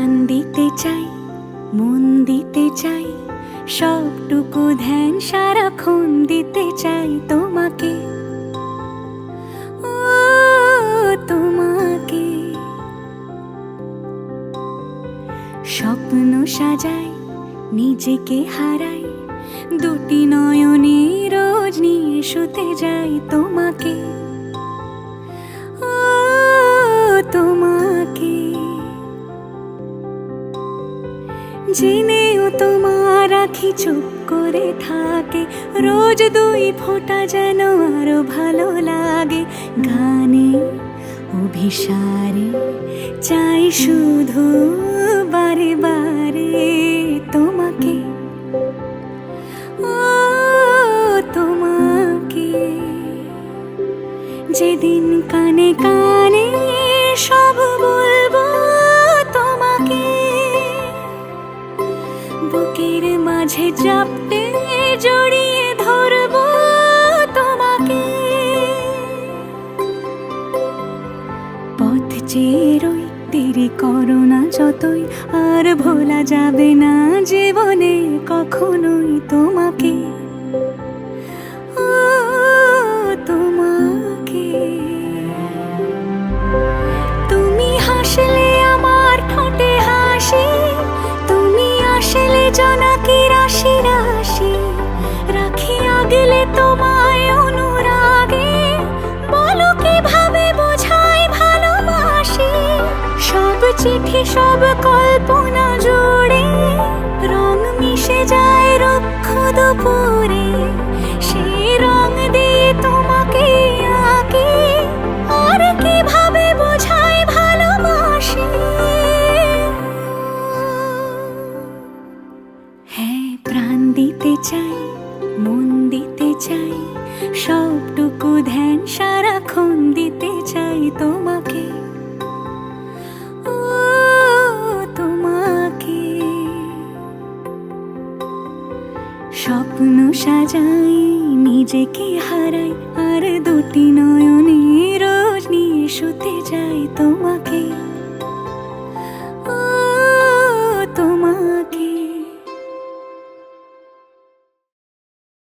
প্রাণ দিতে চাই, মন দিতে চাই, সবটুকু ধ্যান সারাক্ষণ দিতে চাই তোমাকে, ও তোমাকে। স্বপ্ন সাজাই, নিজেকে হারাই, দুটি নয়নে রোজ নিয়ে শুতে যাই তোমাকে, ও তোমাকে। জেনেও তোমার আখি চুপ করে থাকে, রোজ দুই ফোঁটা যেন আরো ভালো লাগে। গানে অভিসারে চাই শুধু বারে বারে তোমাকে, ও তোমাকে। যেদিন কানে কানে সব বলবো তোমাকে, বুকের মাঝে চাপতে জড়িয়ে ধরবো তোমাকে। পথ চেয়ে রই, দেরি করো না যতই, আর ভোলা যাবে না জীবনে কখনোই তোমাকে, ও তোমাকে। তুমি হাসলে আমার ঠোঁটে হাসি, তুমি আসলে জোনাকি রাশি রাশি, রাখি আগলে তোমায় অনুরাগে, বলো কিভাবে বোঝাই ভালোবাসি। সব চিঠি সব কল্পনা জুড়ে রং মিশে যায় রুক্ষ দুপুরে, সেই রং দিয়ে তোমাকে আঁকি, আর কিভাবে বোঝাই ভালোবাসি। হ্যাঁ, প্রাণ দিতে চাই, মন দিতে চাই, সবটুকু ধ্যান সারাক্ষণ দিতে চাই তোমাকে, ও তোমাকে। স্বপ্ন সাজাই, নিজেকে হারাই, আর দুটি নয়নে রোজ নিয়ে শুতে যাই।